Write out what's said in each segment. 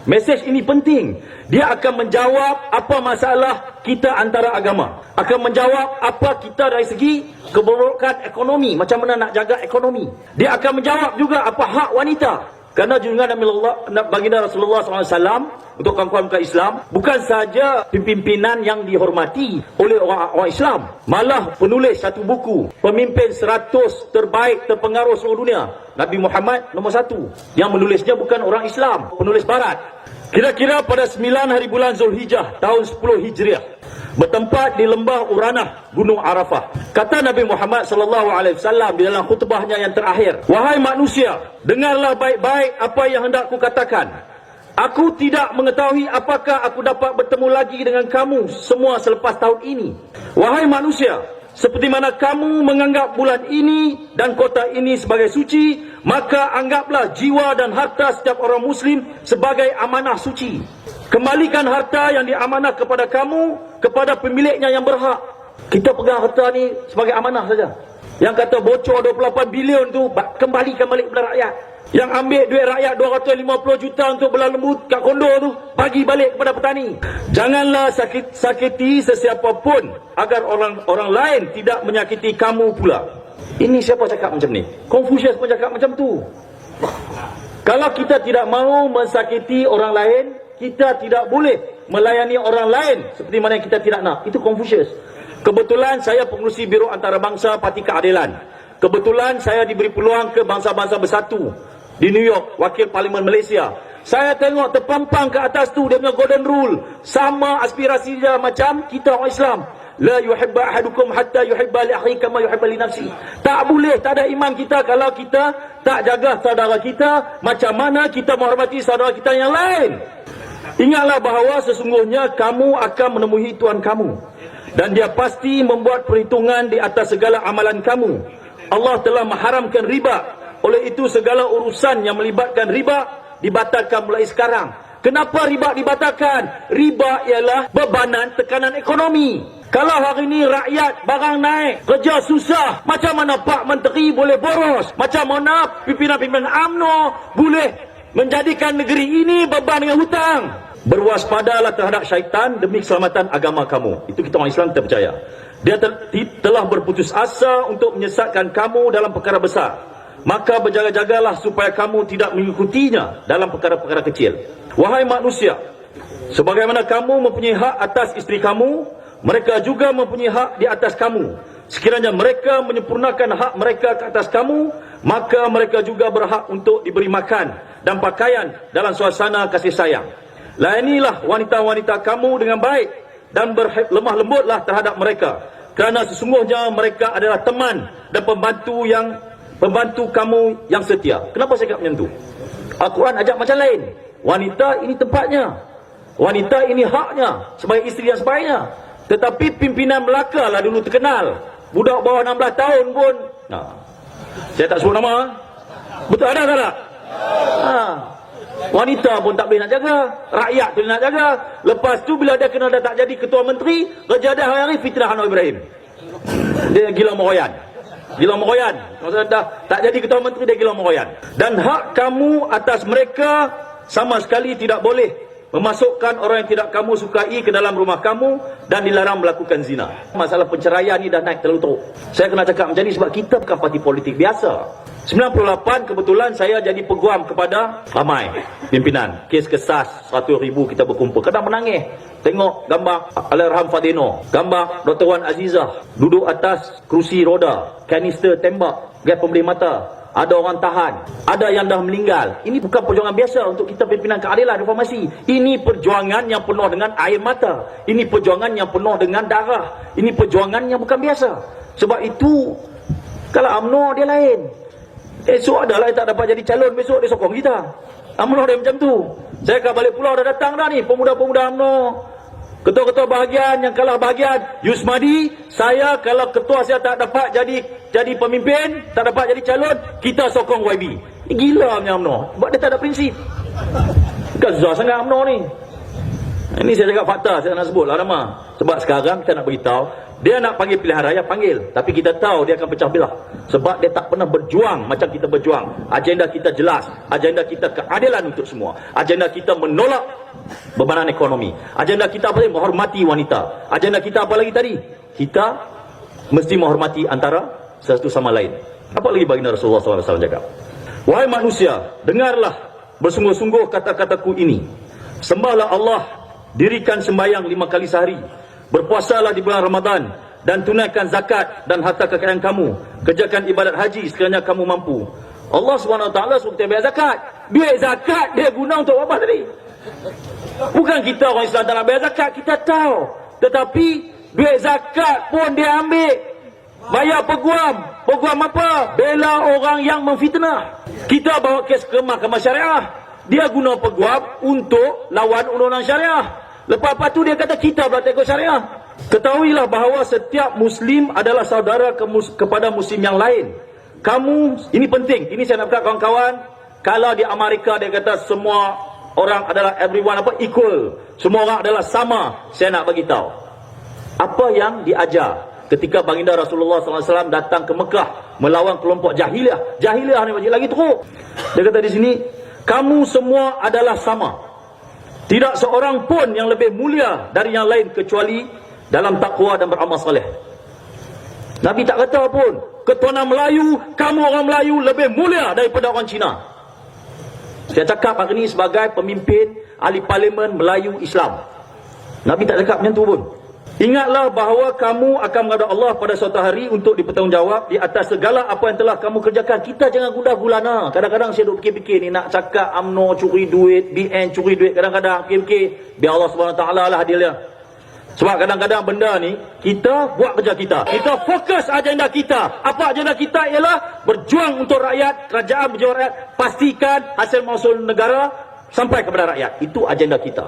Mesej ini penting. Dia akan menjawab apa masalah kita antara agama. Akan menjawab apa kita dari segi keburukan ekonomi. Macam mana nak jaga ekonomi. Dia akan menjawab juga apa hak wanita. Kerana junjungan baginda Rasulullah SAW untuk kaum-kaum Islam bukan saja pimpinan yang dihormati oleh orang Islam, malah penulis satu buku pemimpin 100 terbaik terpengaruh seluruh dunia, Nabi Muhammad nombor 1. Yang menulisnya bukan orang Islam, penulis barat. Kira-kira pada 9 hari bulan Zulhijjah tahun 10 Hijriah, bertempat di lembah Uranah, Gunung Arafah. Kata Nabi Muhammad SAW di dalam khutbahnya yang terakhir, "Wahai manusia, dengarlah baik-baik apa yang hendak ku katakan. Aku tidak mengetahui apakah aku dapat bertemu lagi dengan kamu semua selepas tahun ini. Wahai manusia, seperti mana kamu menganggap bulan ini dan kota ini sebagai suci, maka anggaplah jiwa dan harta setiap orang Muslim sebagai amanah suci. Kembalikan harta yang diamanah kepada kamu, kepada pemiliknya yang berhak." Kita pegang harta ni sebagai amanah saja. Yang kata bocor 28 bilion tu, kembalikan balik kepada rakyat. Yang ambil duit rakyat 250 juta untuk belah lembu kat kondo tu, bagi balik kepada petani. Janganlah sakiti sesiapa pun agar orang lain tidak menyakiti kamu pula. Ini siapa cakap macam ni? Confucius pun cakap macam tu. Kalau kita tidak mahu mensakiti orang lain, kita tidak boleh melayani orang lain seperti mana yang kita tidak nak. Itu Confucius. Kebetulan saya pengurusi Biro Antarabangsa Parti Keadilan. Kebetulan saya diberi peluang ke bangsa-bangsa bersatu di New York, wakil Parlimen Malaysia. Saya tengok terpampang ke atas tu dia punya golden rule. Sama aspirasi dia macam kita orang Islam. La yuhibba ahadukum hatta yuhibba li akhihi kama yuhibba li nafsi. Tak boleh, tak ada iman kita kalau kita tak jaga saudara kita macam mana kita menghormati saudara kita yang lain. Ingatlah bahawa sesungguhnya kamu akan menemui Tuhan kamu, dan dia pasti membuat perhitungan di atas segala amalan kamu. Allah telah mengharamkan riba. Oleh itu segala urusan yang melibatkan riba dibatalkan mulai sekarang. Kenapa riba dibatalkan? Riba ialah bebanan tekanan ekonomi. Kalau hari ini rakyat barang naik, kerja susah, macam mana Pak Menteri boleh boros? Macam mana pimpinan-pimpinan UMNO boleh menjadikan negeri ini beban dengan hutang? Berwaspadalah terhadap syaitan demi keselamatan agama kamu. Itu kita orang Islam kita percaya. Dia telah berputus asa untuk menyesatkan kamu dalam perkara besar. Maka berjaga-jagalah supaya kamu tidak mengikutinya dalam perkara-perkara kecil. Wahai manusia, sebagaimana kamu mempunyai hak atas isteri kamu, mereka juga mempunyai hak di atas kamu. Sekiranya mereka menyempurnakan hak mereka ke atas kamu, maka mereka juga berhak untuk diberi makan dan pakaian dalam suasana kasih sayang. Layanilah wanita-wanita kamu dengan baik dan berlemah lembutlah terhadap mereka, kerana sesungguhnya mereka adalah teman dan pembantu kamu yang setia. Kenapa saya cakap macam tu? Al-Quran ajak macam lain. Wanita ini tempatnya, wanita ini haknya sebagai isteri yang sebaiknya. Tetapi pimpinan Melaka lah dulu terkenal, budak bawah 16 tahun pun, saya tak sebut nama, betul ada tak? Wanita pun tak boleh nak jaga, rakyat tu nak jaga. Lepas tu bila dia kena dah tak jadi ketua menteri, kerja dah hari-hari fitnah Anwar Ibrahim. Dia gila meroyan. Gila meroyan. Maksudnya dah tak jadi ketua menteri, dia gila meroyan. Dan hak kamu atas mereka sama sekali tidak boleh memasukkan orang yang tidak kamu sukai ke dalam rumah kamu dan dilarang melakukan zina. Masalah penceraian ni dah naik terlalu teruk. Saya kena cakap macam ni sebab kita bukan parti politik biasa. 98 kebetulan saya jadi peguam kepada ramai pimpinan. Kes kesas 100,000 kita berkumpul. Kadang menangis tengok gambar Allahyarham Fadeno, gambar Dr. Wan Azizah duduk atas kerusi roda, kanister tembak, gas pembeli mata, ada orang tahan, ada yang dah meninggal. Ini bukan perjuangan biasa untuk kita pimpinan keadilan reformasi. Ini perjuangan yang penuh dengan air mata. Ini perjuangan yang penuh dengan darah. Ini perjuangan yang bukan biasa. Sebab itu kalau UMNO dia lain. Esok adalah yang tak dapat jadi calon, besok dia sokong kita. UMNO dia macam tu. Saya kat balik pulau dah datang dah ni pemuda-pemuda UMNO, ketua-ketua bahagian yang kalah bahagian. Yusmadi, saya kalau ketua saya tak dapat jadi pemimpin, tak dapat jadi calon, kita sokong YB. Gila punya UMNO, sebab dia tak ada prinsip. Gazah sangat UMNO ni. Ini saya cakap fakta, saya nak sebut lah nama. Sebab sekarang kita nak beritahu Dia nak panggil pilihan raya, panggil. Tapi kita tahu dia akan pecah belah. Sebab dia tak pernah berjuang macam kita berjuang. Agenda kita jelas. Agenda kita keadilan untuk semua. Agenda kita menolak bebanan ekonomi. Agenda kita apa lagi? Menghormati wanita. Agenda kita apa lagi tadi? Kita mesti menghormati antara satu sama lain. Apa lagi baginda Rasulullah SAW cakap? Wahai manusia, dengarlah bersungguh-sungguh kata-kataku ini. Sembahlah Allah, dirikan sembahyang 5 kali sehari. Berpuasalah di bulan Ramadan dan tunaikan zakat dan harta kekayaan kamu. Kerjakan ibadat haji sekiranya kamu mampu. Allah SWT suruh kita bayar zakat. Duit zakat dia guna untuk apa tadi? Bukan kita orang Islam tak nak bayar zakat, kita tahu. Tetapi duit zakat pun dia ambil. Bayar peguam. Peguam apa? Bela orang yang memfitnah. Kita bawa kes ke mahkamah syariah. Dia guna peguam untuk lawan undang-undang syariah. Lepas tu dia kata kita pula tak ikut syariah. Ketahuilah bahawa setiap Muslim adalah saudara kepada Muslim yang lain. Kamu, ini penting. Ini saya nak kata kawan-kawan. Kalau di Amerika dia kata semua orang adalah everyone apa equal. Semua orang adalah sama. Saya nak bagi tahu. Apa yang diajar ketika baginda Rasulullah SAW datang ke Mekah melawan kelompok jahiliah. Jahiliah ni lagi teruk. Dia kata di sini, kamu semua adalah sama. Tidak seorang pun yang lebih mulia dari yang lain kecuali dalam takwa dan beramal soleh. Nabi tak kata pun, ketuanan Melayu, kamu orang Melayu lebih mulia daripada orang Cina. Saya cakap hari ini sebagai pemimpin ahli parlimen Melayu Islam. Nabi tak cakap macam tu pun. Ingatlah bahawa kamu akan menghadap Allah pada suatu hari untuk dipertanggungjawab di atas segala apa yang telah kamu kerjakan. Kita jangan gundah gulana. Kadang-kadang saya duk fikir-fikir ni nak cakap UMNO curi duit, BN curi duit. Kadang-kadang fikir-fikir biar Allah SWT lah hadirnya. Sebab kadang-kadang benda ni kita buat kerja kita. Kita fokus agenda kita. Apa agenda kita ialah berjuang untuk rakyat, kerajaan berjuang rakyat, pastikan hasil mahsul negara sampai kepada rakyat. Itu agenda kita.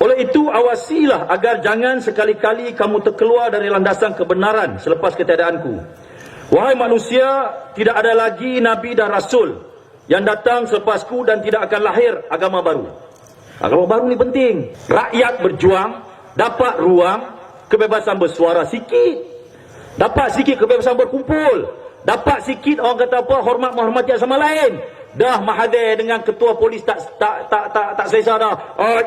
Oleh itu, awasilah agar jangan sekali-kali kamu terkeluar dari landasan kebenaran selepas ketiadaanku. Wahai manusia, tidak ada lagi Nabi dan Rasul yang datang selepasku dan tidak akan lahir agama baru. Agama baru ni penting. Rakyat berjuang, dapat ruang, kebebasan bersuara sikit. Dapat sikit kebebasan berkumpul. Dapat sikit orang kata apa, hormat menghormati sama lain. Dah Mahathir dengan ketua polis tak selesa dah.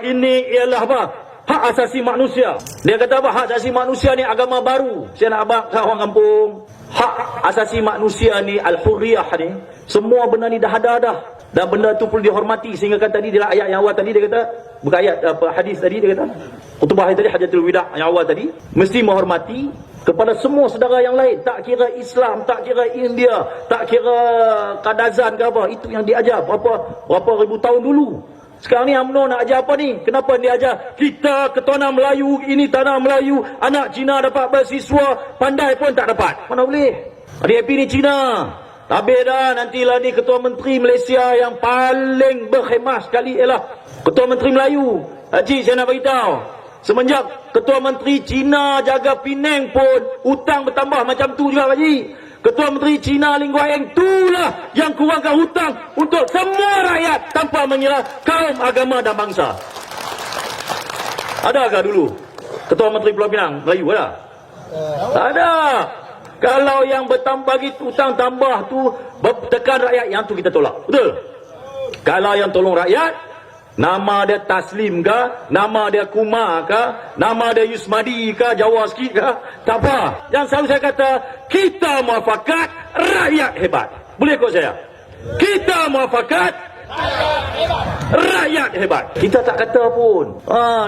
Ini ialah apa? Hak asasi manusia. Dia kata apa? Hak asasi manusia ni agama baru. Saya nak abang orang kampung. Hak asasi manusia ni al-hurriyah ni, semua benda ni dah ada dah. Dan benda tu perlu dihormati. Sehingga kan tadi dalam ayat yang awal tadi dia kata, bukan ayat apa hadis tadi dia kata, khutbah tadi hajatul wida yang awal tadi, mesti menghormati kepada semua saudara yang lain. Tak kira Islam, tak kira India, tak kira Kadazan ke apa. Itu yang diajar berapa ribu tahun dulu. Sekarang ni UMNO nak ajar apa ni? Kenapa dia ajar? Kita ketuanan Melayu, ini tanah Melayu, anak Cina dapat beasiswa, pandai pun tak dapat. Mana boleh? Adik ni Cina. Habis dah, nantilah ni Ketua Menteri Malaysia yang paling berkhemah sekali ialah Ketua Menteri Melayu. Haji, saya nak beritahu, semenjak Ketua Menteri Cina jaga Penang pun hutang bertambah macam tu juga, Haji. Ketua Menteri Cina Ling Guang itulah yang kurangkan hutang untuk semua rakyat tanpa mengira kaum, agama dan bangsa. Adakah dulu Ketua Menteri Pulau Pinang Melayu ada? Tak ada. Kalau yang bertambah bagi hutang tambah tu bertekan rakyat, yang tu kita tolak. Betul? Kalau yang tolong rakyat, nama dia Taslim ke, nama dia Kumar ke, nama dia Yusmadi ke, Jawa sikit ke, tak apa. Yang selalu saya kata, kita muafakat, rakyat hebat. Boleh ikut saya? Kita muafakat, rakyat hebat. Kita tak kata pun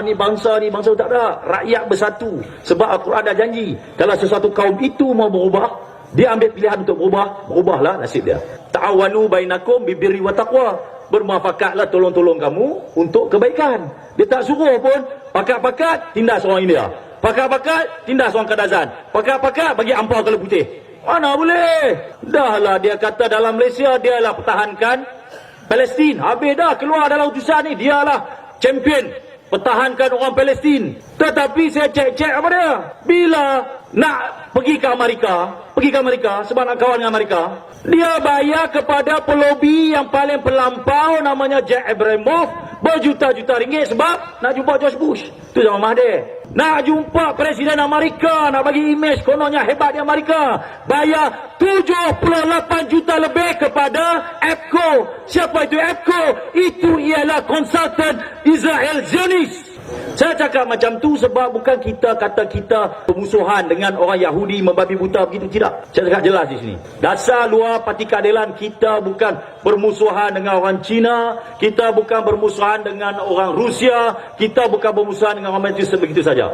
ni bangsa tak ada. Rakyat bersatu. Sebab Al-Quran dah janji, kalau sesuatu kaum itu mau berubah, dia ambil pilihan untuk berubah, berubahlah nasib dia. Ta'awanu bainakum bibirri wa taqwa. Bermuafakatlah, tolong-tolong kamu untuk kebaikan. Dia tak suruh pun pakat-pakat tindas orang India, pakat-pakat tindas orang Kadazan, pakat-pakat bagi ampau kalau putih. Mana boleh? Dahlah dia kata dalam Malaysia dialah pertahankan Palestin. Habis dah keluar dalam utusan ni, dialah champion pertahankan orang Palestin. Tetapi saya cek-cek apa dia, bila nak pergi ke Amerika sebab nak kawan dengan Amerika, dia bayar kepada pelobi yang paling pelampau namanya Jack Abramoff berjuta-juta ringgit sebab nak jumpa George Bush. Tu zaman Mahathir. nak jumpa Presiden Amerika, nak bagi imej kononnya hebat di Amerika, bayar 78 juta lebih kepada EPCO. Siapa itu EPCO? Itu ialah konsultan Israel Zionis. Saya cakap macam tu sebab bukan kita kata kita permusuhan dengan orang Yahudi membabi buta begitu, tidak. Saya cakap jelas di sini. Dasar luar parti keadilan, kita bukan bermusuhan dengan orang Cina, kita bukan bermusuhan dengan orang Rusia, kita bukan bermusuhan dengan orang Malaysia begitu saja.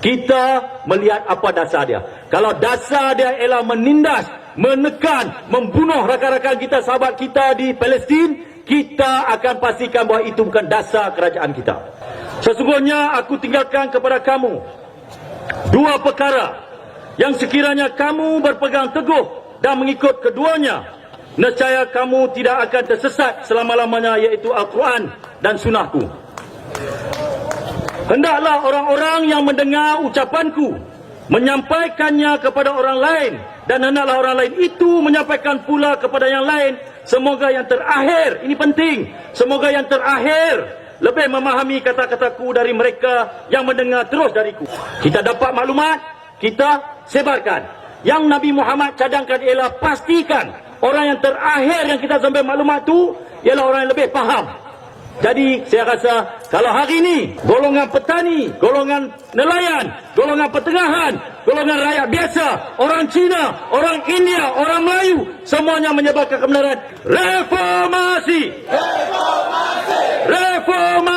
Kita melihat apa dasar dia. Kalau dasar dia ialah menindas, menekan, membunuh rakan-rakan kita, sahabat kita di Palestin, kita akan pastikan bahawa itu bukan dasar kerajaan kita. Sesungguhnya aku tinggalkan kepada kamu dua perkara yang sekiranya kamu berpegang teguh dan mengikut keduanya, nescaya kamu tidak akan tersesat selama-lamanya, iaitu Al-Quran dan Sunnahku. Hendaklah orang-orang yang mendengar ucapanku menyampaikannya kepada orang lain, dan hendaklah orang lain itu menyampaikan pula kepada yang lain. Semoga yang terakhir, ini penting, semoga yang terakhir lebih memahami kata-kataku dari mereka yang mendengar terus dariku. Kita dapat maklumat, kita sebarkan. Yang Nabi Muhammad cadangkan ialah pastikan orang yang terakhir yang kita sampai maklumat tu ialah orang yang lebih faham. Jadi saya rasa kalau hari ini golongan petani, golongan nelayan, golongan pertengahan, golongan rakyat biasa, orang Cina, orang India, orang Melayu, semuanya menyebarkan kebenaran. Reformasi! Reformasi! Reformasi!